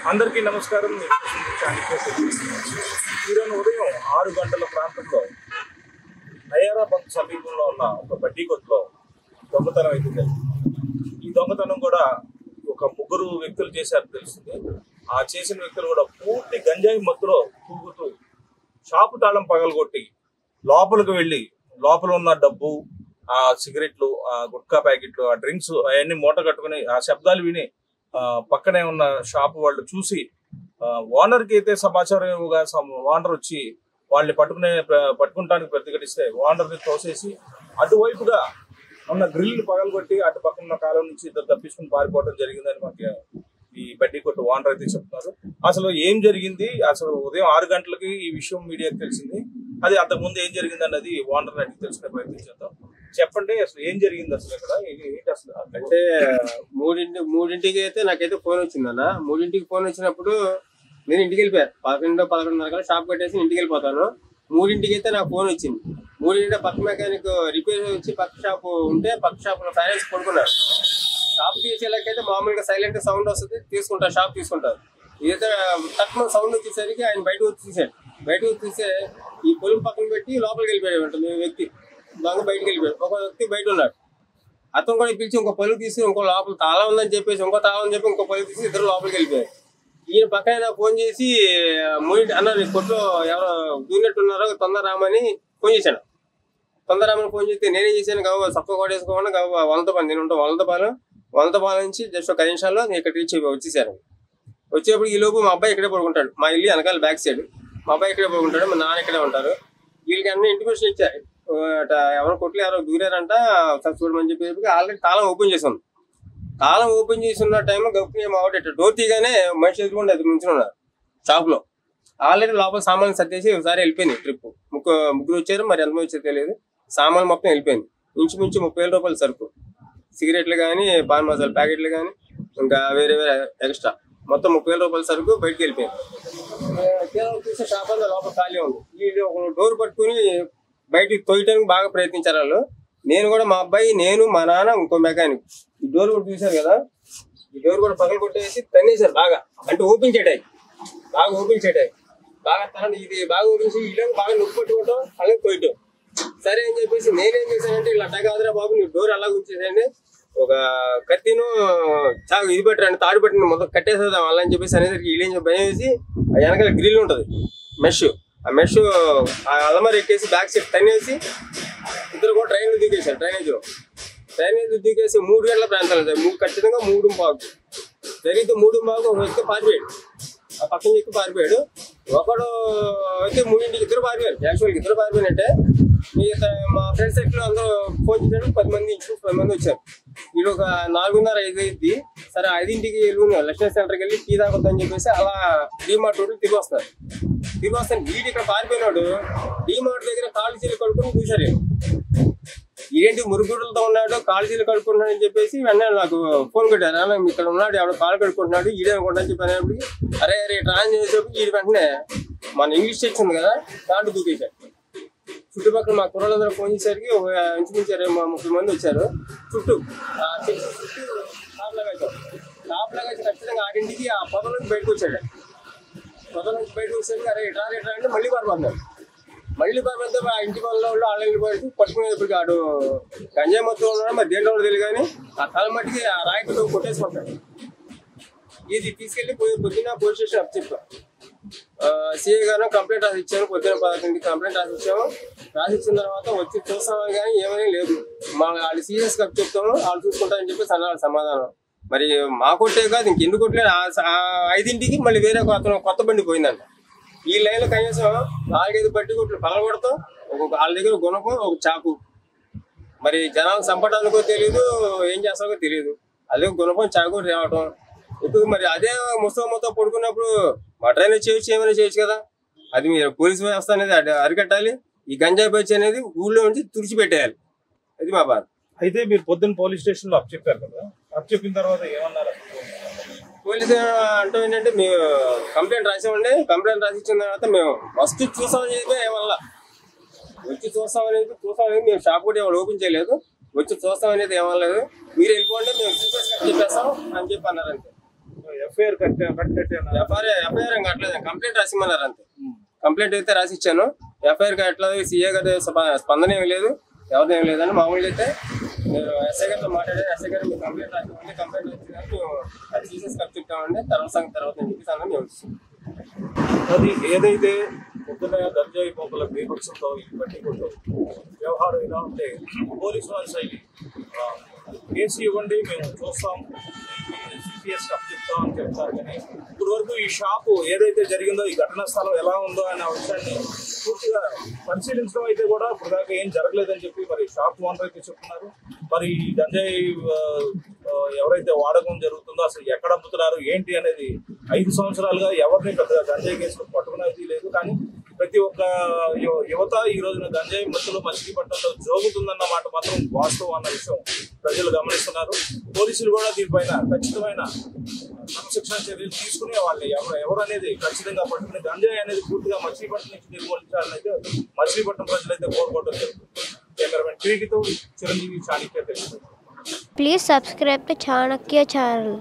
అందరికీ నమస్కారం. ఈరోజు ఉదయం 6 గంటల ప్రాంతంలో నయారాబంద్ సమీపంలో ఉన్న ఒక బడ్డీ కొట్టులో దొంగతనం అయితే ఈ దొంగతనం కూడా ఒక ముగ్గురు వ్యక్తులు చేశారు తెలిసింది. ఆ చేసిన వ్యక్తులు కూడా పూర్తి గంజాయి మత్తులో తూగుతూ షాపు తాళం పగలగొట్టి లోపలికి వెళ్ళి లోపల ఉన్న డబ్బు, ఆ సిగరెట్లు, ఆ గుట్కా ప్యాకెట్లు, ఆ డ్రింక్స్ అవన్నీ మూట కట్టుకుని ఆ శబ్దాలు విని పక్కనే ఉన్న షాపు వాళ్ళు చూసి ఓనర్కి అయితే సమాచారం ఇవ్వగా ఓనర్ వచ్చి వాళ్ళని పట్టుకుంటానికి ప్రతిఘటిస్తే ఓనర్ని తోసేసి అటువైపుగా ఉన్న గ్రిల్ పగలగొట్టి అటు పక్కన ఉన్న కాలం నుంచి ఇద్దరు తప్పించుకుని పారిపోవడం జరిగిందని మనకి ఈ బడ్డీ కొట్టు ఓనర్ అయితే చెప్తున్నారు. అసలు ఏం జరిగింది, అసలు ఉదయం 6 గంటలకి ఈ విషయం మీడియాకి తెలిసింది. అది అంతకుముందు ఏం జరిగింది అన్నది ఓనర్ అడిగి తెలుసుకునే ప్రయత్నం చేద్దాం. చెప్పండి, అసలు ఏం జరిగింది అసలు ఇక్కడ ఏంటి అసలు? అంటే మూడింటికి అయితే నాకైతే ఫోన్ వచ్చిందన్న. 3ంటికి ఫోన్ వచ్చినప్పుడు నేను ఇంటికి వెళ్ళిపోయాను. 11:30 షాప్ కట్టేసి ఇంటికి వెళ్ళిపోతాను. 3ంటికి అయితే నాకు ఫోన్ వచ్చింది. 3ంటి పక్క మెకానిక్ రిపేర్ వచ్చి పక్క షాప్ ఉంటే పక్క షాప్ లో ఫైనాన్స్ కొనుక్కున్నాడు. షాప్ తీసేలాకైతే మామూలుగా సైలెంట్ సౌండ్ వస్తుంది, తీసుకుంటారు, షాప్ తీసుకుంటారు. ఇదైతే తక్కువ సౌండ్ వచ్చేసరికి ఆయన బయట వచ్చేసాడు. బయట వచ్చేసే ఈ పొలం పక్కన పెట్టి లోపలికి వెళ్ళిపోయాడు. వ్యక్తి దొంగ బయటకు వెళ్ళిపోయాడు. ఒక వ్యక్తి బయట ఉన్నాడు. అతను కూడా పిలిచి ఇంకో పొలం తీసి ఇంకో లోపల తాళం ఉందని చెప్పేసి ఇంకో తాళం అని చెప్పి ఇంకో పొలం తీసి ఇద్దరు లోపలికి వెళ్ళిపోయారు. ఈయన పక్కన ఫోన్ చేసి అన్నారు, కొట్లో ఎవరో దూరినట్టు ఉన్నారో తొందర రామని ఫోన్ చేశాను. తొందర రామని ఫోన్ చేస్తే నేనేం చేశాను, గవ సొక్క కొట్టేసుకోకుండా గవ వలతపాలెం, నేను ఉంటాను వలతపాలెం నుంచి జస్ట్ ఒక 5 నిమిషాల్లో ఇక్కడికి వచ్చేసాను. వచ్చేప్పుడు ఈ లోపు మా అబ్బాయి ఇక్కడే పడుకుంటాడు. మా ఇల్లు వెనకాల బ్యాక్ సైడ్. మా అబ్బాయి ఇక్కడే పడుకుంటాడు, మా నాన్న ఇక్కడే ఉంటారు. వీళ్ళకి అన్ని ఇంటిమేషన్ ఇచ్చారు, ఎవరో కొట్లు ఎవరో దూరారంట చూడమని చెప్పి. ఆల్రెడీ తాళం ఓపెన్ చేసి ఉంది. తాళం ఓపెన్ చేసి ఉన్న టైంలో గప్పు మా వాడు డోర్ తీగానే మనిషి ఎదురుకుండా అది నుంచి ఉన్నారు షాప్ లో. ఆల్రెడీ లోపల సామాన్లు సర్దేసి ఒకసారి వెళ్ళిపోయింది ట్రిప్. ముగ్గురు వచ్చారు, మరి ఎంతమంది వచ్చారు తెలియదు. సామాన్లు మొత్తం వెళ్ళిపోయింది. ఇంచుమించు 30,000 రూపాయల సరుకు, సిగరెట్లు కానీ, పాన్ మసాలా ప్యాకెట్లు కానీ, ఇంకా వేరే ఎక్స్ట్రా మొత్తం 30,000 రూపాయల సరుకు బయటకు వెళ్ళిపోయింది. చూసే షాప్ అంతా లోపల ఖాళీ ఉంది. వీళ్ళు ఒక డోర్ పట్టుకుని బయటికి తోయటానికి బాగా ప్రయత్నించారు వాళ్ళు. నేను కూడా, మా అబ్బాయి, నేను, మా నాన్న, ఇంకో మెకానిక్. ఈ డోర్ కూడా చూశారు కదా, ఈ డోర్ కూడా పగలు కొట్టేసి తన్నేశారు బాగా. అంటే ఓపెన్ చేయటాయి, బాగా ఓపెన్ చేయటాయి, బాగా తనండి. ఇది బాగా ఓపెన్ చేసి ఇలా బాగా నొప్పి పట్టుకోవటం, అలాగే తోయటం. సరే అని చెప్పేసి నేనేం చేశానంటే, ఇలా అట్ట కాదురా బాబు, నీ డోర్ అలా వచ్చేసండి, ఒక కత్తిను చాకు ఇది పెట్టండి, తాడు పెట్టండి, మొత్తం కట్టేసేద్దాం అలా అని చెప్పేసి అనేసరికి వీళ్ళేం భయం వేసి వెనకాల గ్రిల్ ఉంటుంది మెష్, ఆ మెష్ ఆ అలమరి ఎక్కేసి బ్యాక్ సైడ్ తన్నేసి ఇద్దరు కూడా ట్రైన్లో దిగేశారు. డ్రైనేజ్ దిగేసి 3 గంటల ప్రాంతాలు ఖచ్చితంగా 3:15 జరిగితే 3:15 ఒక వ్యక్తి పారిపోయాడు. ఆ పక్కన వ్యక్తి పారిపోయాడు. ఒకడు అయితే 3ంటికి ఇద్దరు పారిపోయారు. యాక్చువల్గా ఇద్దరు పారిపోయినట్టే. మా ఫ్రెండ్ సర్కిల్ అందరూ ఫోన్ చేశాడు. 10 మంది వచ్చారు. వీడు ఒక 4:30, 5 అయింది. సరే 5ంటికి లక్ష్మీ సెంటర్కి వెళ్ళి టీ తాగొద్దని చెప్పేసి అలా డీమార్ట్ రోడ్లు తిరిగి వస్తారు. వీడు ఇక్కడ పారిపోయినాడు. డీమార్ట్ దగ్గర కాళ్ళు చీలు కడుక్కుని చూశారు. ఏంటి మురుగుడులతో ఉన్నాడు, కాళ్ళు చీలు కడుక్కుంటున్నాడు అని చెప్పేసి వెంటనే నాకు ఫోన్ కొట్టారు. ఇక్కడ ఉన్నాడు, ఎవడో కాళ్ళు కడుక్కుంటున్నాడు, ఈడే అనుకుంటా అని చెప్పినప్పటికి అరే ట్రాన్ చేసేటప్పుడు ఈ వెంటనే మన ఇంగ్లీష్ చర్చ్ ఉంది కదా, దాంట్లో దూకేశారు. చుట్టుపక్కల మా కుర్రలందరూ ఫోన్ చేసేసరికి ఇంచుమించు 30 మంది వచ్చారు. చుట్టూ టాప్ లాగా ఖచ్చితంగా 6ంటికి ఆ పొద నుంచి బయటకు వచ్చాడు. పొద నుంచి బయటకు వచ్చేసరికి అరే ఎట్రా అంటే మళ్ళీ పారిపోతున్నారు. ఆ ఇంటి వాళ్ళు ఆన్లైన్ పోయి పట్టుకునేటప్పటికి ఆడు గంజాయి మొత్తం ఉన్నాడు, మరి దేంట్లో తెలియదు కానీ ఆ తల మట్టికి ఆ రాయితో కొట్టేసుకుంటాడు. ఇది తీసుకెళ్లి పొద్దున్న పోలీస్ స్టేషన్ అప్పచెప్పాం. సిఐ గారు కంప్లైంట్ రాసి ఇచ్చాను. పొద్దున్న 11ంటికి కంప్లైంట్ రాసిచ్చాము. రాసిచ్చిన తర్వాత వచ్చి చూస్తామని కానీ ఏమీ లేదు, వాళ్ళు సీరియస్గా చెప్తాము, వాళ్ళు చూసుకుంటారని చెప్పేసి అన్నారు సమాధానం. మరి మా కొట్టే కాదు ఇంకెందుకు కొట్టలేదు. 5ంటికి మళ్ళీ వేరే కొత్త బండి పోయిందంట. ఈ లైన్లో కనీసం 4-5 బట్టి కొట్లు పగలగొడతాం. వాళ్ళ దగ్గర గుణకం, ఒక చాకు. మరి జనాలు చంపడానికో తెలియదు, ఏం చేస్తారో తెలియదు. అదే గుణకం, చాకు రావటం. ఇప్పుడు మరి అదే మొత్తం పడుకున్నప్పుడు మటరైనా చేయొచ్చు, ఏమైనా చేయొచ్చు కదా. అది మీరు పోలీసు వ్యవస్థ అనేది అరికట్టాలి. ఈ గంజాయి పచ్చి అనేది ఊళ్ళో నుంచి తుడిచిపెట్టేయాలి. అది మా బాధ. అయితే మీరు పొద్దున్న పోలీస్ స్టేషన్ లో అప్పచెప్పారు కదా, అప్పచెప్పిన తర్వాత ఏమన్నారు? పోలీసు అంటే ఏంటంటే మేము కంప్లైంట్ రాసామండి. కంప్లైంట్ రాసి ఇచ్చిన తర్వాత మేము ఫస్ట్ చూసామని చెప్పి ఏమన్నా వచ్చి చూస్తామనేది మేము షాప్ కూడా ఎవరు ఓపెన్ చేయలేదు. వచ్చి చూస్తామనేది ఏమనలేదు. మీరు వెళ్ళిపోండి, మేము చెప్పేస్తాం అని చెప్పి అన్నారు. అంతే. ఎఫ్ఐఆర్ కట్టేనా? ఎఫ్ఐఆర్ ఏం కట్టలేదు, కంప్లైంట్ రాసిమన్నారు అంతే. కంప్లైంట్ అయితే రాసి ఇచ్చాను. ఎఫ్ఐఆర్ కట్టలేదు, సీఏ గారి స్పందన ఏమి లేదు, ఎవరిదేం లేదని. మామూలుగా అయితే నేను ఎస్ఐ గారితో మాట్లాడాను. ఎస్ఐ గారు మీరు కంప్లైంట్ రాసివ్వండి, కంప్లైంట్ వచ్చిందని మేము అది తీసేసి కట్టుకుంటామండి, తర్వాత సంగతి మేము చూస్తాం. అది ఏదైతే పొద్దున గంజాయి మొక్కల బీభత్సంతో ఈ బట్టి కొట్టు వ్యవహారం ఎలా ఉంటే పోలీసు వారి శైలి కేసు ఇవ్వండి మేము చూస్తాం, సిపిఎస్ కప్ చెప్తాం అని చెప్తారు. కానీ ఇప్పుడు వరకు ఈ షాపు ఏదైతే జరిగిందో, ఈ ఘటనా స్థలం ఎలా ఉందో అనే విషయాన్ని పూర్తిగా పరిశీలించడం అయితే కూడా ఇప్పుడు దాకా ఏం జరగలేదని చెప్పి మరి షాప్ ఓనర్ అయితే చెప్తున్నారు. మరి ఈ గంజాయి ఎవరైతే వాడకం జరుగుతుందో అసలు ఎక్కడ అమ్ముతున్నారు ఏంటి అనేది 5 సంవత్సరాలుగా ఎవరిని పెద్దగా గంజాయి కేసులు పట్టుకునేది లేదు. కానీ ప్రతి ఒక్క యువత ఈ రోజున గంజాయి మత్తులో మచిలీపట్నంలో జోగుతుందన్న మాట మాత్రం వాస్తవం అన్న విషయం ప్రజలు గమనిస్తున్నారు. పోలీసులు కూడా దీనిపైన ఖచ్చితమైన క్రమశిక్షణ చర్యలు తీసుకునే వాళ్ళు ఎవరు అనేది ఖచ్చితంగా పట్టుకుని గంజాయి అనేది పూర్తిగా మచిలీపట్నం నుంచి నిర్మూలించాలని అయితే మచిలీపట్నం ప్రజలైతే కోరుకోవడం జరుగుతుంది. కెమెరామెన్ టీవీతో చిరంజీవి, చాణక్య తెలుసు. Please subscribe to Chanakya channel.